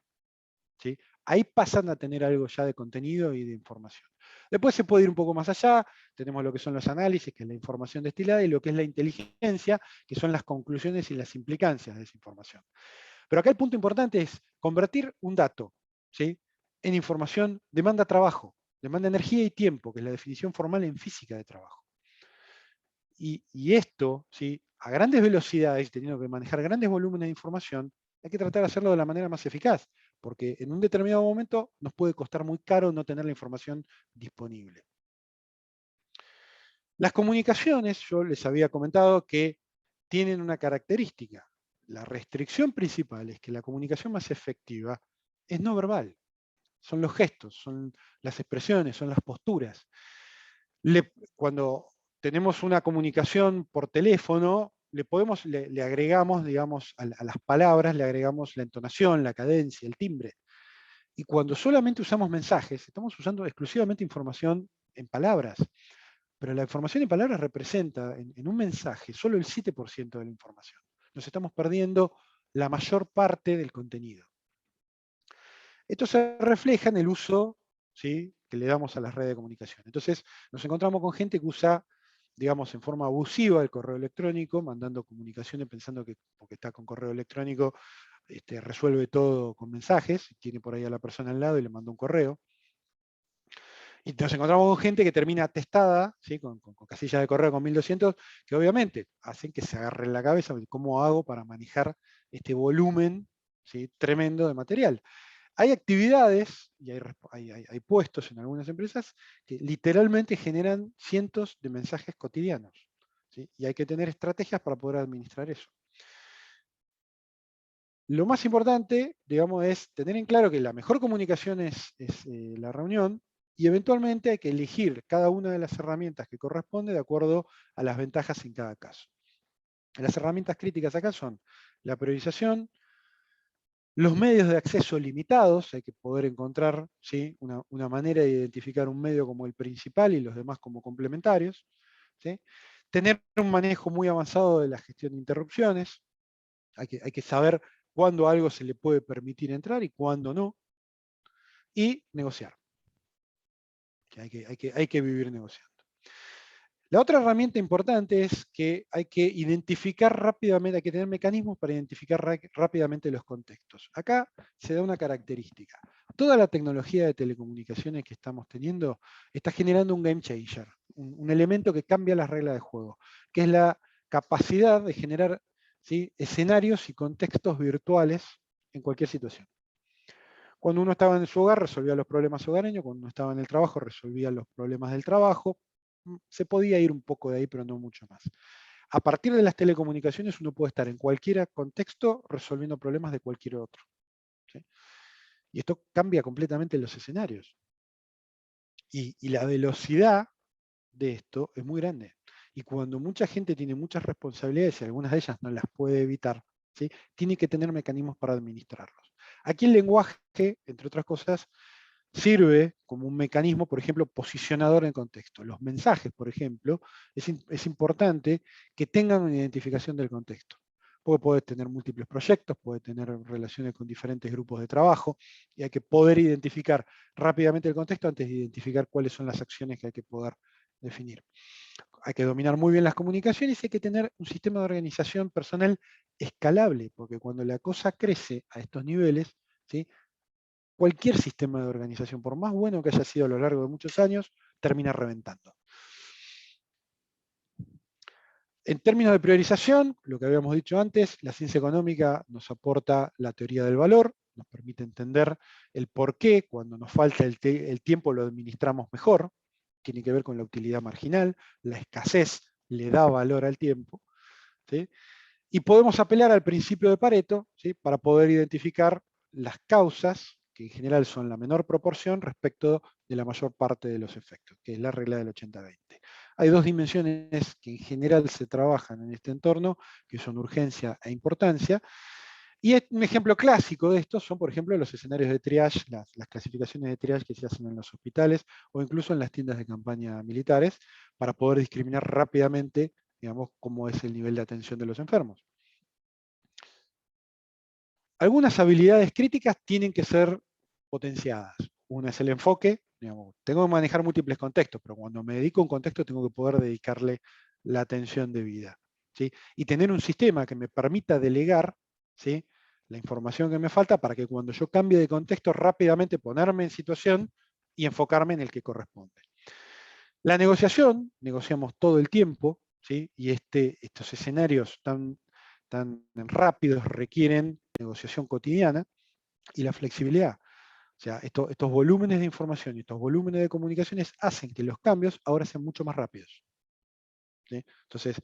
¿sí? Ahí pasan a tener algo ya de contenido y de información. Después se puede ir un poco más allá, tenemos lo que son los análisis, que es la información destilada, y lo que es la inteligencia, que son las conclusiones y las implicancias de esa información. Pero acá el punto importante es convertir un dato, ¿sí?, en información demanda trabajo, demanda energía y tiempo, que es la definición formal en física de trabajo. Y esto, ¿sí?, a grandes velocidades, teniendo que manejar grandes volúmenes de información, hay que tratar de hacerlo de la manera más eficaz, porque en un determinado momento nos puede costar muy caro no tener la información disponible. Las comunicaciones, yo les había comentado que tienen una característica. La restricción principal es que la comunicación más efectiva es no verbal. Son los gestos, son las expresiones, son las posturas. Cuando tenemos una comunicación por teléfono, le agregamos, digamos, a las palabras, le agregamos la entonación, la cadencia, el timbre. Y cuando solamente usamos mensajes, estamos usando exclusivamente información en palabras. Pero la información en palabras representa en un mensaje solo el 7% de la información. Nos estamos perdiendo la mayor parte del contenido. Esto se refleja en el uso, ¿sí?, que le damos a las redes de comunicación. Entonces, nos encontramos con gente que usa, digamos, en forma abusiva el correo electrónico, mandando comunicaciones pensando que porque está con correo electrónico resuelve todo con mensajes, tiene por ahí a la persona al lado y le manda un correo. Y nos encontramos con gente que termina atestada, ¿sí?, con casillas de correo con 1200, que obviamente hacen que se agarren la cabeza de cómo hago para manejar este volumen, ¿sí?, tremendo de material. Hay actividades y hay puestos en algunas empresas que literalmente generan cientos de mensajes cotidianos, ¿sí?, y hay que tener estrategias para poder administrar eso. Lo más importante, digamos, es tener en claro que la mejor comunicación es la reunión, y eventualmente hay que elegir cada una de las herramientas que corresponde de acuerdo a las ventajas en cada caso. Las herramientas críticas acá son la priorización, Los medios de acceso limitados, hay que poder encontrar, ¿sí?, una manera de identificar un medio como el principal y los demás como complementarios. ¿Sí? Tener un manejo muy avanzado de la gestión de interrupciones. Hay que saber cuándo algo se le puede permitir entrar y cuándo no. Y negociar. Hay que vivir negociando. La otra herramienta importante es que hay que identificar rápidamente, hay que tener mecanismos para identificar rápidamente los contextos. Acá se da una característica. Toda la tecnología de telecomunicaciones que estamos teniendo está generando un game changer, un elemento que cambia las reglas de juego, que es la capacidad de generar, ¿sí?, escenarios y contextos virtuales en cualquier situación. Cuando uno estaba en su hogar resolvía los problemas hogareños, cuando uno estaba en el trabajo resolvía los problemas del trabajo. Se podía ir un poco de ahí, pero no mucho más. A partir de las telecomunicaciones uno puede estar en cualquier contexto resolviendo problemas de cualquier otro. ¿Sí? Y esto cambia completamente los escenarios. Y la velocidad de esto es muy grande. Y cuando mucha gente tiene muchas responsabilidades y algunas de ellas no las puede evitar, ¿sí?, tiene que tener mecanismos para administrarlos. Aquí el lenguaje, entre otras cosas, sirve como un mecanismo, por ejemplo, posicionador en contexto. Los mensajes, por ejemplo, es importante que tengan una identificación del contexto. Porque puedes tener múltiples proyectos, puedes tener relaciones con diferentes grupos de trabajo, y hay que poder identificar rápidamente el contexto antes de identificar cuáles son las acciones que hay que poder definir. Hay que dominar muy bien las comunicaciones y hay que tener un sistema de organización personal escalable, porque cuando la cosa crece a estos niveles, ¿sí?, cualquier sistema de organización, por más bueno que haya sido a lo largo de muchos años, termina reventando. En términos de priorización, lo que habíamos dicho antes, la ciencia económica nos aporta la teoría del valor, nos permite entender el por qué, cuando nos falta el tiempo lo administramos mejor, tiene que ver con la utilidad marginal, la escasez le da valor al tiempo, ¿sí? Y podemos apelar al principio de Pareto, ¿sí?, para poder identificar las causas, que en general son la menor proporción respecto de la mayor parte de los efectos, que es la regla del 80-20. Hay dos dimensiones que en general se trabajan en este entorno, que son urgencia e importancia. Y un ejemplo clásico de esto son, por ejemplo, los escenarios de triage, las clasificaciones de triage que se hacen en los hospitales o incluso en las tiendas de campaña militares, para poder discriminar rápidamente, digamos, cómo es el nivel de atención de los enfermos. Algunas habilidades críticas tienen que ser potenciadas. Una es el enfoque, digamos, tengo que manejar múltiples contextos, pero cuando me dedico a un contexto tengo que poder dedicarle la atención debida, ¿sí? Y tener un sistema que me permita delegar, ¿sí?, la información que me falta para que cuando yo cambie de contexto rápidamente ponerme en situación y enfocarme en el que corresponde. La negociación, negociamos todo el tiempo, ¿sí?, y estos escenarios tan rápidos requieren negociación cotidiana. Y la flexibilidad. O sea, estos volúmenes de información y estos volúmenes de comunicaciones hacen que los cambios ahora sean mucho más rápidos. ¿Sí? Entonces,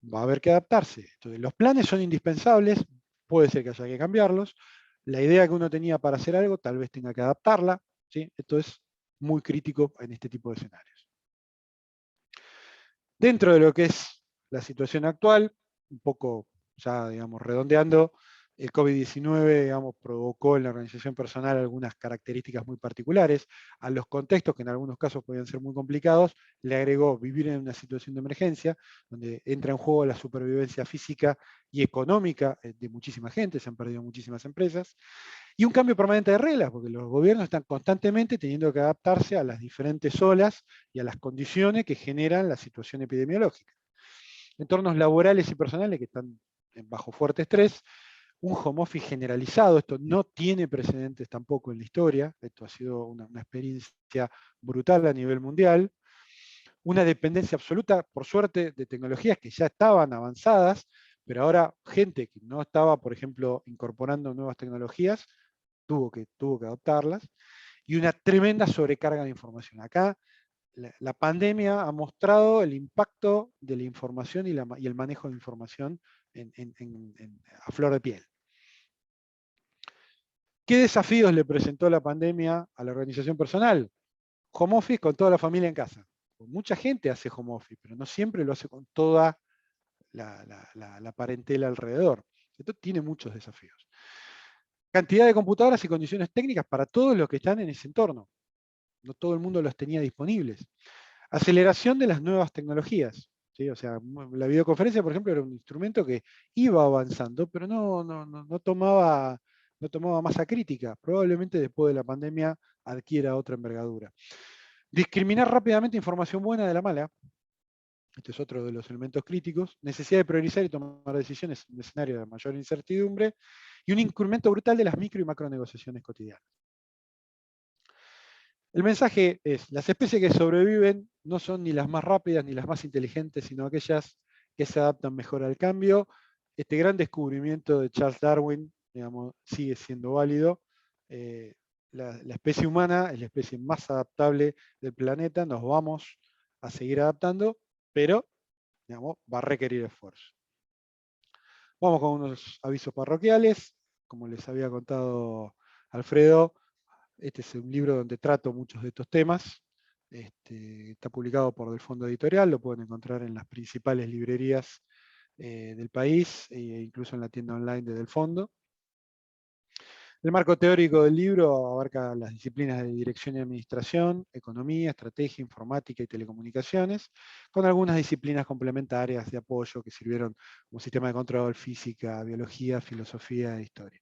va a haber que adaptarse. Entonces, los planes son indispensables, puede ser que haya que cambiarlos. La idea que uno tenía para hacer algo, tal vez tenga que adaptarla. ¿Sí? Esto es muy crítico en este tipo de escenarios. Dentro de lo que es la situación actual, un poco ya, digamos, redondeando, el COVID-19, digamos, provocó en la organización personal algunas características muy particulares. A los contextos, que en algunos casos podían ser muy complicados, le agregó vivir en una situación de emergencia, donde entra en juego la supervivencia física y económica de muchísima gente, se han perdido muchísimas empresas, y un cambio permanente de reglas, porque los gobiernos están constantemente teniendo que adaptarse a las diferentes olas y a las condiciones que generan la situación epidemiológica. Entornos laborales y personales que están bajo fuerte estrés, un home office generalizado, esto no tiene precedentes tampoco en la historia, esto ha sido una experiencia brutal a nivel mundial, una dependencia absoluta, por suerte, de tecnologías que ya estaban avanzadas, pero ahora gente que no estaba, por ejemplo, incorporando nuevas tecnologías, tuvo que adoptarlas, y una tremenda sobrecarga de información. Acá la pandemia ha mostrado el impacto de la información y el manejo de información a flor de piel. ¿Qué desafíos le presentó la pandemia a la organización personal? Home office con toda la familia en casa. Mucha gente hace home office, pero no siempre lo hace con toda la parentela alrededor. Esto tiene muchos desafíos. cantidad de computadoras y condiciones técnicas para todos los que están en ese entorno. No todo el mundo los tenía disponibles. Aceleración de las nuevas tecnologías. ¿Sí? O sea, la videoconferencia, por ejemplo, era un instrumento que iba avanzando, pero no tomaba masa crítica. Probablemente después de la pandemia adquiera otra envergadura. Discriminar rápidamente información buena de la mala. Este es otro de los elementos críticos. Necesidad de priorizar y tomar decisiones en un escenario de mayor incertidumbre. Y un incremento brutal de las micro y macro negociaciones cotidianas. El mensaje es, las especies que sobreviven no son ni las más rápidas ni las más inteligentes, sino aquellas que se adaptan mejor al cambio. Este gran descubrimiento de Charles Darwin, digamos, sigue siendo válido. La especie humana es la especie más adaptable del planeta, nos vamos a seguir adaptando, pero digamos, va a requerir esfuerzo. Vamos con unos avisos parroquiales. Como les había contado Alfredo, este es un libro donde trato muchos de estos temas. Está publicado por Del Fondo Editorial, lo pueden encontrar en las principales librerías del país e incluso en la tienda online de Del Fondo. El marco teórico del libro abarca las disciplinas de dirección y administración, economía, estrategia, informática y telecomunicaciones, con algunas disciplinas complementarias de apoyo que sirvieron como sistema de control, física, biología, filosofía e historia.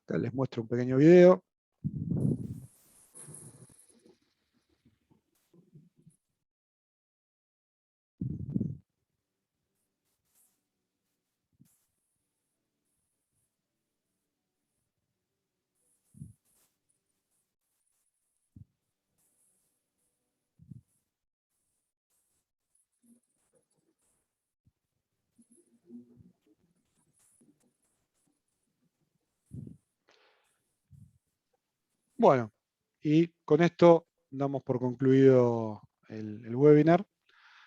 Acá les muestro un pequeño video. Bueno, y con esto damos por concluido el webinar.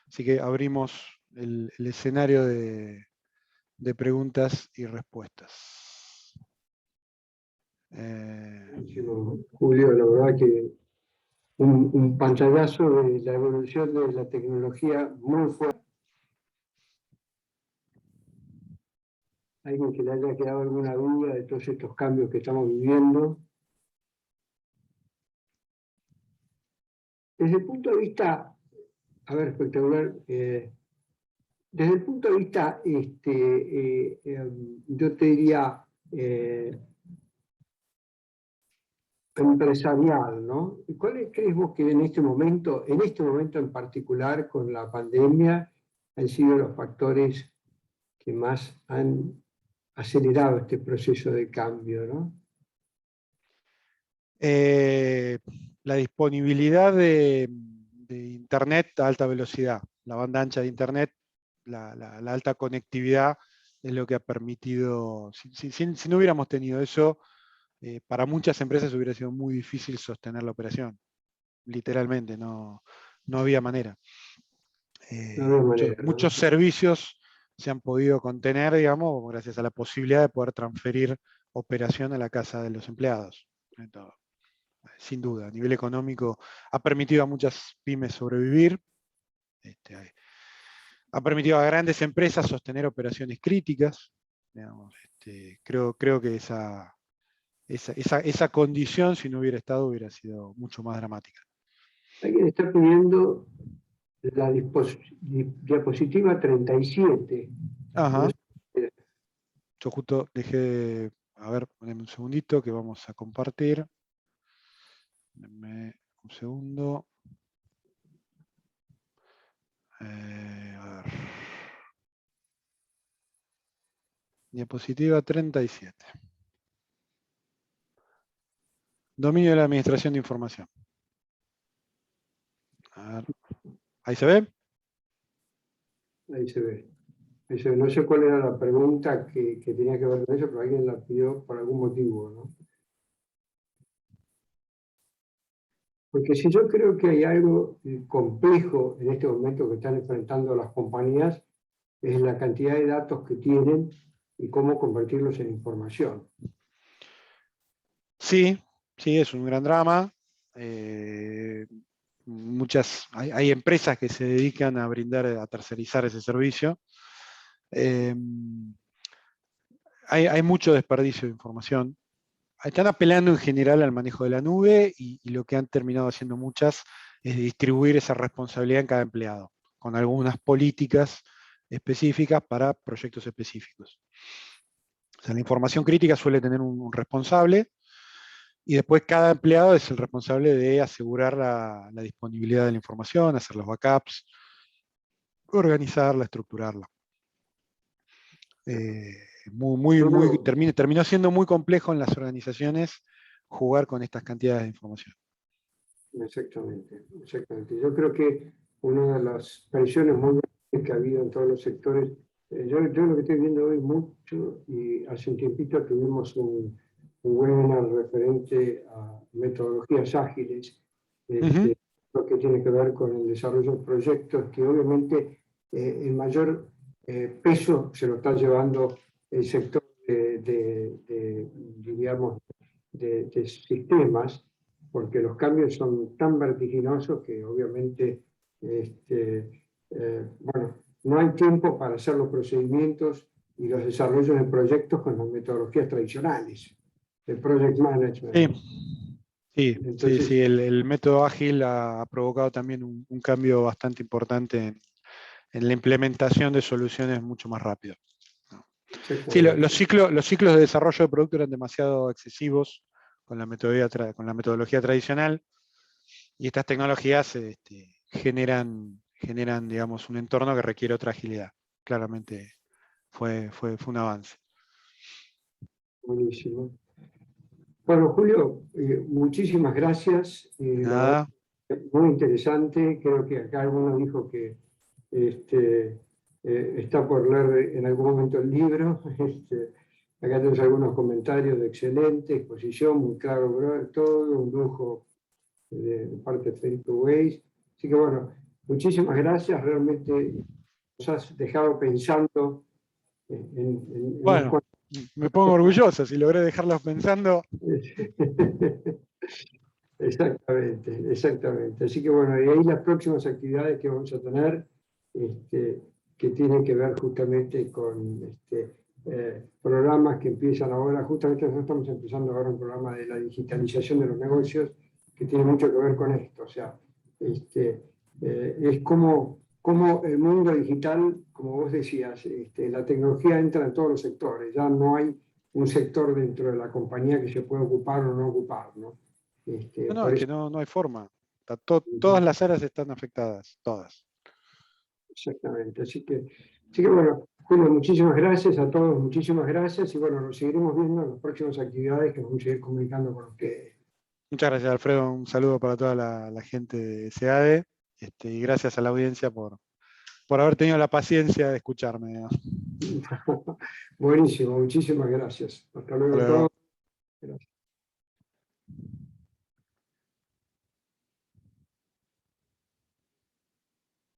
Así que abrimos el escenario de preguntas y respuestas. Buenísimo, Julio, la verdad que un pantallazo de la evolución de la tecnología muy fuerte. Alguien que le haya quedado alguna duda de todos estos cambios que estamos viviendo. Desde el punto de vista, a ver, espectacular, desde el punto de vista, yo te diría, empresarial, ¿no? ¿Cuáles crees vos que en este momento en particular con la pandemia, han sido los factores que más han acelerado este proceso de cambio, ¿no? La disponibilidad de Internet a alta velocidad, la banda ancha de Internet, la alta conectividad es lo que ha permitido, si no hubiéramos tenido eso, para muchas empresas hubiera sido muy difícil sostener la operación. Literalmente, no había manera. No había manera, ¿no? Muchos servicios se han podido contener, digamos, gracias a la posibilidad de poder transferir operación a la casa de los empleados. Entonces, sin duda, a nivel económico ha permitido a muchas pymes sobrevivir, ha permitido a grandes empresas sostener operaciones críticas. Digamos, creo que esa condición, si no hubiera estado, hubiera sido mucho más dramática. Alguien está pidiendo la diapositiva 37. Ajá. No sé. Yo justo dejé, a ver, poneme un segundito que vamos a compartir. Denme un segundo. A ver. Diapositiva 37. Dominio de la administración de información. A ver. ¿Ahí se ve? Ahí se ve. No sé cuál era la pregunta que tenía que ver con eso, pero alguien la pidió por algún motivo, ¿no? Porque si yo creo que hay algo complejo en este momento que están enfrentando las compañías, es la cantidad de datos que tienen y cómo convertirlos en información. Sí, es un gran drama. Hay empresas que se dedican a brindar, a tercerizar ese servicio. hay mucho desperdicio de información. Están apelando en general al manejo de la nube y lo que han terminado haciendo muchas es distribuir esa responsabilidad en cada empleado, con algunas políticas específicas para proyectos específicos. O sea, la información crítica suele tener un responsable y después cada empleado es el responsable de asegurar la disponibilidad de la información, hacer los backups, organizarla, estructurarla. Terminó siendo muy complejo en las organizaciones jugar con estas cantidades de información. Exactamente, exactamente. Yo creo que una de las presiones muy grandes que ha habido en todos los sectores, yo lo que estoy viendo hoy mucho, y hace un tiempito tuvimos un webinar referente a metodologías ágiles, lo que tiene que ver con el desarrollo de proyectos, que obviamente el mayor peso se lo está llevando el sector digamos, de sistemas, porque los cambios son tan vertiginosos que obviamente bueno, no hay tiempo para hacer los procedimientos y los desarrollos de proyectos con las metodologías tradicionales, el project management. Entonces, sí, el método ágil ha provocado también un cambio bastante importante en la implementación de soluciones mucho más rápido. Sí, los ciclos de desarrollo de producto eran demasiado excesivos con la metodología tradicional, y estas tecnologías generan, digamos, un entorno que requiere otra agilidad. Claramente fue un avance. Buenísimo. Bueno, Julio, muchísimas gracias. Nada. Muy interesante. Creo que acá alguno dijo que está por leer en algún momento el libro. Acá tenemos algunos comentarios de excelente exposición, muy claro, todo un lujo de parte de Felipe Weiss. Así que bueno, muchísimas gracias. Realmente nos has dejado pensando bueno, me pongo orgulloso si logré dejarlos pensando. Exactamente, exactamente. Así que bueno, y ahí las próximas actividades que vamos a tener, que tienen que ver justamente con programas que empiezan ahora. Justamente nosotros estamos empezando ahora un programa de la digitalización de los negocios que tiene mucho que ver con esto. O sea, es como el mundo digital, como vos decías, la tecnología entra en todos los sectores. Ya no hay un sector dentro de la compañía que se puede ocupar o no ocupar, ¿no? No, es que no hay forma. Todas las áreas están afectadas, todas. Exactamente. Así que bueno, Julio, muchísimas gracias a todos, muchísimas gracias. Y bueno, nos seguiremos viendo en las próximas actividades que vamos a seguir comunicando con ustedes. Muchas gracias, Alfredo. Un saludo para toda la gente de SEADE. Y gracias a la audiencia por haber tenido la paciencia de escucharme. Buenísimo, muchísimas gracias. Hasta luego a todos. Gracias.